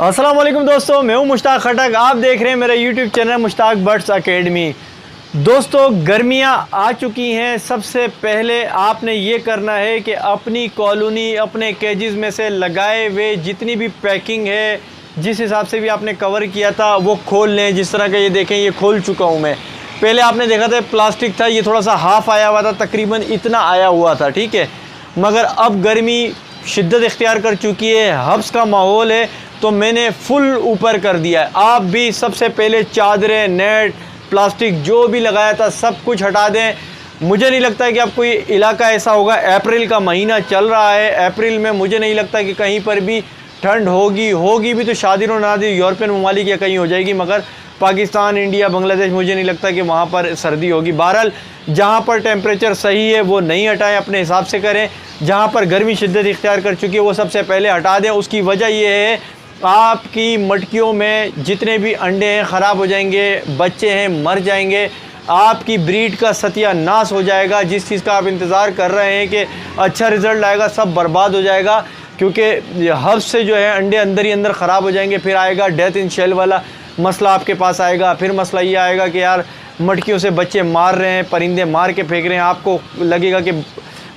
अस्सलाम वालेकुम दोस्तों, मैं हूं मुश्ताक खटक। आप देख रहे हैं मेरा YouTube channel Mushtaq birds academy. दोस्तों, गर्मियां आ चुकी हैं। सबसे पहले आपने ये करना है कि अपनी कॉलोनी, अपने केजेस में से लगाए हुए जितनी भी पैकिंग है, जिस हिसाब से भी आपने कवर किया था वो खोल लें। जिस तरह का ये देखें, ये खोल चुका हूँ मैं। पहले आपने देखा था प्लास्टिक था, ये थोड़ा सा हाफ आया हुआ था, तकरीबन इतना आया हुआ था, ठीक है। मगर अब गर्मी शिद्दत इख्तियार कर चुकी है, हब्स का माहौल है, तो मैंने फुल ऊपर कर दिया है। आप भी सबसे पहले चादरें, नेट, प्लास्टिक जो भी लगाया था सब कुछ हटा दें। मुझे नहीं लगता है कि अब कोई इलाका ऐसा होगा, अप्रैल का महीना चल रहा है, अप्रैल में मुझे नहीं लगता कि कहीं पर भी ठंड होगी भी तो शादी और नादी यूरोपियन ममालिक या कहीं हो जाएगी, मगर पाकिस्तान, इंडिया, बांग्लादेश मुझे नहीं लगता कि वहाँ पर सर्दी होगी। बहरहाल जहाँ पर टेम्परेचर सही है वो नहीं हटाएं, अपने हिसाब से करें। जहाँ पर गर्मी शिद्दत इख्तियार कर चुकी है वो सबसे पहले हटा दें। उसकी वजह ये है, आपकी मटकियों में जितने भी अंडे हैं ख़राब हो जाएंगे, बच्चे हैं मर जाएंगे, आपकी ब्रीड का सत्यानाश हो जाएगा। जिस चीज़ का आप इंतज़ार कर रहे हैं कि अच्छा रिज़ल्ट आएगा, सब बर्बाद हो जाएगा, क्योंकि हब्स से जो है अंडे अंदर ही अंदर ख़राब हो जाएंगे। फिर आएगा डेथ इन शेल वाला मसला आपके पास आएगा। फिर मसला ये आएगा कि यार मटकियों से बच्चे मार रहे हैं, परिंदे मार के फेंक रहे हैं। आपको लगेगा कि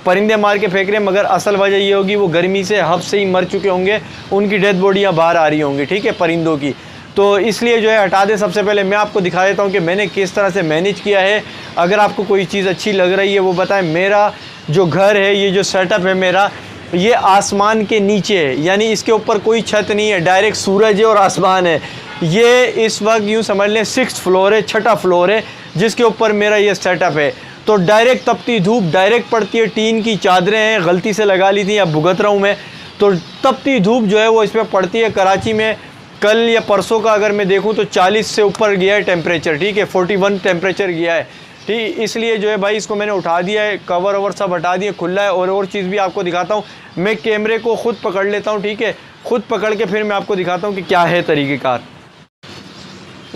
परिंदे मार के फेंक रहे हैं, मगर असल वजह ये होगी वो गर्मी से हब्स से ही मर चुके होंगे, उनकी डेथ बॉडियाँ बाहर आ रही होंगी, ठीक है, परिंदों की। तो इसलिए जो है हटा दें। सबसे पहले मैं आपको दिखा देता हूँ कि मैंने किस तरह से मैनेज किया है। अगर आपको कोई चीज़ अच्छी लग रही है वो बताएं। मेरा जो घर है, ये जो सेटअप है मेरा, ये आसमान के नीचे है, यानी इसके ऊपर कोई छत नहीं है, डायरेक्ट सूरज है और आसमान है। ये इस वक्त यूँ समझ लें 6th फ्लोर है, 6ठा फ्लोर है, जिसके ऊपर मेरा ये सेटअप है। तो डायरेक्ट तपती धूप डायरेक्ट पड़ती है। टीन की चादरें हैं, गलती से लगा ली थी, अब भुगत रहा हूँ मैं। तो तपती धूप जो है वो इस पर पड़ती है। कराची में कल या परसों का अगर मैं देखूँ तो 40 से ऊपर गया है टेम्परेचर, ठीक है, 41 टेम्परेचर गया है, ठीक। इसलिए जो है भाई इसको मैंने उठा दिया है, कवर ओवर सब हटा दिए, खुला है। और चीज़ भी आपको दिखाता हूँ। मैं कैमरे को ख़ुद पकड़ लेता हूँ, ठीक है, ख़ुद पकड़ के फिर मैं आपको दिखाता हूँ कि क्या है तरीक़ेकार।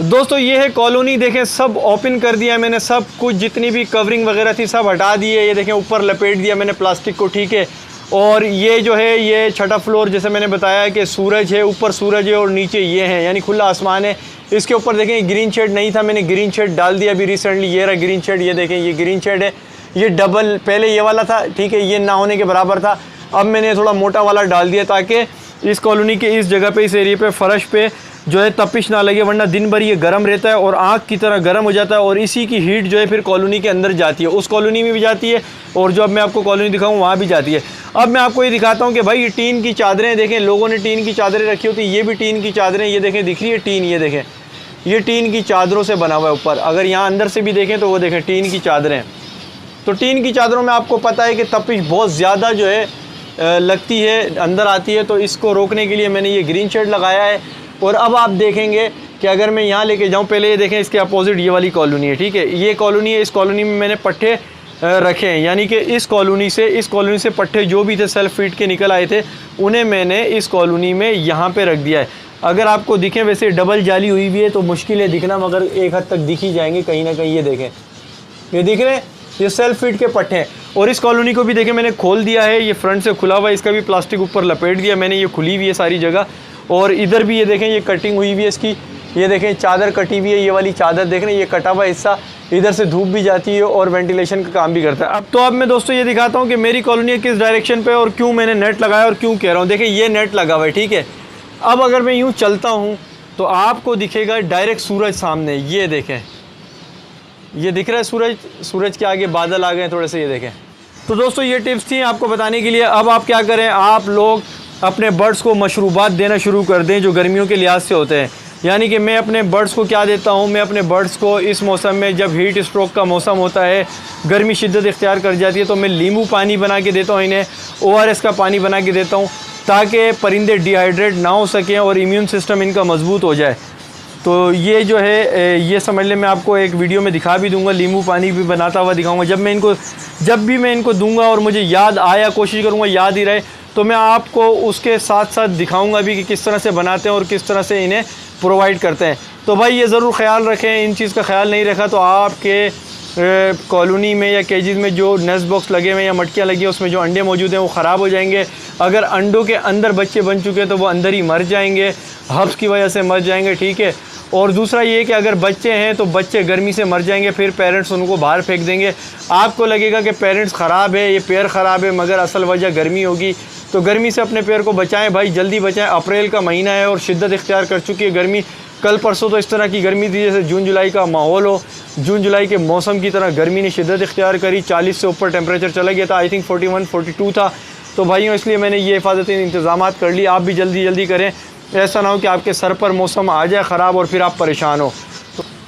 दोस्तों, ये है कॉलोनी। देखें, सब ओपन कर दिया मैंने, सब कुछ जितनी भी कवरिंग वगैरह थी सब हटा दिए। ये देखें ऊपर लपेट दिया मैंने प्लास्टिक को, ठीक है। और ये जो है ये 6ठा फ्लोर, जैसे मैंने बताया कि सूरज है, ऊपर सूरज है और नीचे ये है, यानी खुला आसमान है। इसके ऊपर देखें ग्रीन शेड नहीं था, मैंने ग्रीन शेड डाल दिया अभी रिसेंटली। ये रहा ग्रीन शेड, ये देखें ये ग्रीन शेड है। ये डबल, पहले ये वाला था, ठीक है, ये ना होने के बराबर था। अब मैंने थोड़ा मोटा वाला डाल दिया ताकि इस कॉलोनी के इस जगह पे, इस एरिया पे, फ़र्श पे जो है तपिश ना लगे, वरना दिन भर ये गर्म रहता है और आग की तरह गर्म हो जाता है। और इसी की हीट जो है फिर कॉलोनी के अंदर जाती है, उस कॉलोनी में भी जाती है और जो अब मैं आपको कॉलोनी दिखाऊँ वहाँ भी जाती है। अब मैं आपको ये दिखाता हूँ कि भाई ये टीन की चादरें देखें, लोगों ने टीन की चादरें रखी होती है, ये भी टीन की चादरें, ये देखें दिख रही है टीन, ये देखें ये टीन की चादरों से बना हुआ है ऊपर। अगर यहाँ अंदर से भी देखें तो वो देखें टीन की चादरें। तो टीन की चादरों में आपको पता है कि तपिश बहुत ज़्यादा जो है लगती है, अंदर आती है। तो इसको रोकने के लिए मैंने ये ग्रीन शेड लगाया है। और अब आप देखेंगे कि अगर मैं यहाँ लेके जाऊँ, पहले ये देखें इसके अपोजिट ये वाली कॉलोनी है, ठीक है, ये कॉलोनी है। इस कॉलोनी में मैंने पट्टे रखे हैं, यानी कि इस कॉलोनी से पट्टे जो भी थे सेल्फ फीड के निकल आए थे, उन्हें मैंने इस कॉलोनी में यहाँ पे रख दिया है। अगर आपको दिखें, वैसे डबल जाली हुई हुई है तो मुश्किल है दिखना, मगर एक हद तक दिख ही जाएंगे कहीं ना कहीं। ये देखें, ये दिख रहे हैं, ये सेल्फ फीड के पट्टे हैं। और इस कॉलोनी को भी देखें मैंने खोल दिया है, ये फ्रंट से खुला हुआ है, इसका भी प्लास्टिक ऊपर लपेट दिया मैंने, ये खुली हुई है सारी जगह। और इधर भी ये देखें ये कटिंग हुई हुई है इसकी, ये देखें चादर कटी हुई है, ये वाली चादर देख रहे हैं, ये कटा हुआ हिस्सा, इधर से धूप भी जाती है और वेंटिलेशन का काम भी करता है। अब मैं दोस्तों ये दिखाता हूँ कि मेरी कॉलोनी किस डायरेक्शन पे और क्यों मैंने नेट लगाया और क्यों कह रहा हूँ। देखें ये नेट लगा हुआ है, ठीक है। अब अगर मैं यूँ चलता हूँ तो आपको दिखेगा डायरेक्ट सूरज सामने, ये देखें, ये दिख रहा है सूरज, सूरज के आगे बादल आ गए थोड़े से, ये देखें। तो दोस्तों ये टिप्स थी आपको बताने के लिए। अब आप क्या करें, आप लोग अपने बर्ड्स को मशरूबात देना शुरू कर दें जो गर्मियों के लिहाज से होते हैं। यानी कि मैं अपने बर्ड्स को क्या देता हूँ, मैं अपने बर्ड्स को इस मौसम में, जब हीट स्ट्रोक का मौसम होता है, गर्मी शिद्दत इख्तियार कर जाती है, तो मैं नींबू पानी बना के देता हूँ इन्हें, ORS का पानी बना के देता हूँ, ताकि परिंदे डिहाइड्रेट ना हो सकें और इम्यून सिस्टम इनका मजबूत हो जाए। तो ये जो है ये समझ लें, मैं आपको एक वीडियो में दिखा भी दूंगा, नींबू पानी भी बनाता हुआ दिखाऊंगा। जब भी मैं इनको दूंगा और मुझे याद आया, कोशिश करूंगा याद ही रहे, तो मैं आपको उसके साथ साथ दिखाऊंगा भी कि किस तरह से बनाते हैं और किस तरह से इन्हें प्रोवाइड करते हैं। तो भाई ये ज़रूर ख्याल रखें, इन चीज़ का ख्याल नहीं रखा तो आपके कॉलोनी में या केजेस में जो नेस्ट बॉक्स लगे हुए हैं या मटकियाँ लगी हैं उसमें जो अंडे मौजूद हैं वो ख़राब हो जाएंगे। अगर अंडों के अंदर बच्चे बन चुके हैं तो वो अंदर ही मर जाएंगे, हब्स की वजह से मर जाएंगे, ठीक है। और दूसरा ये कि अगर बच्चे हैं तो बच्चे गर्मी से मर जाएंगे, फिर पेरेंट्स उनको बाहर फेंक देंगे। आपको लगेगा कि पेरेंट्स ख़राब है, ये पेयर ख़राब है, मगर असल वजह गर्मी होगी। तो गर्मी से अपने पेयर को बचाएं भाई, जल्दी बचाएं। अप्रैल का महीना है और शिद्दत इख्तियार कर चुकी है गर्मी। कल परसों तो इस तरह की गर्मी थी जैसे जून जुलाई का माहौल हो, जून जुलाई के मौसम की तरह गर्मी ने शिद्दत इख्तियार करी। 40 से ऊपर टेम्परेचर चला गया था, आई थिंक 41 42 था। तो भाइयों इसलिए मैंने ये हिफाजती इंतज़ाम कर लिए। आप भी जल्दी जल्दी करें, ऐसा ना हो कि आपके सर पर मौसम आ जाए ख़राब और फिर आप परेशान हो।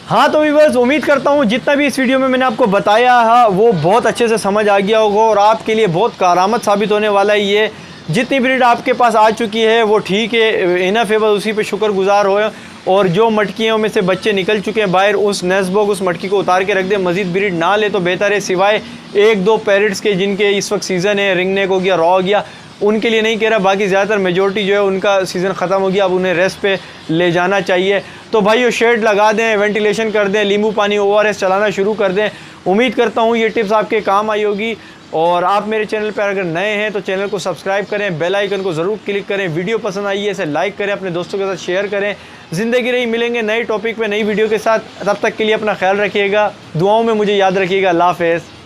हाँ तो व्यूअर्स, उम्मीद करता हूँ जितना भी इस वीडियो में मैंने आपको बताया है वो बहुत अच्छे से समझ आ गया होगा और आपके लिए बहुत कारआमद साबित होने वाला है। ये जितनी ब्रीड आपके पास आ चुकी है वो ठीक है, इनफ है, बस उसी पे शुक्रगुजार हो। और जो मटकियों में से बच्चे निकल चुके हैं बाहर, उस नेस्ट बॉक्स उस मटकी को उतार के रख दे। मज़ीद ब्रीड ना ले तो बेहतर है, सिवाय एक दो पैरेट्स के जिनके इस वक्त सीज़न है, रिंग नेक हो गया, रॉ हो गया, उनके लिए नहीं कह रहा। बाकी ज़्यादातर मेजॉरिटी जो है उनका सीज़न ख़त्म हो गया, अब उन्हें रेस्ट पे ले जाना चाहिए। तो भाई वो शेड लगा दें, वेंटिलेशन कर दें, नींबू पानी ORS चलाना शुरू कर दें। उम्मीद करता हूँ ये टिप्स आपके काम आई होगी। और आप मेरे चैनल पर अगर नए हैं तो चैनल को सब्सक्राइब करें, बेल आइकन को ज़रूर क्लिक करें। वीडियो पसंद आई है इसे लाइक करें, अपने दोस्तों के साथ शेयर करें। ज़िंदगी रही, मिलेंगे नए टॉपिक पे नई वीडियो के साथ। तब तक के लिए अपना ख्याल रखिएगा, दुआओं में मुझे याद रखिएगा। अल्लाह हाफ़िज़।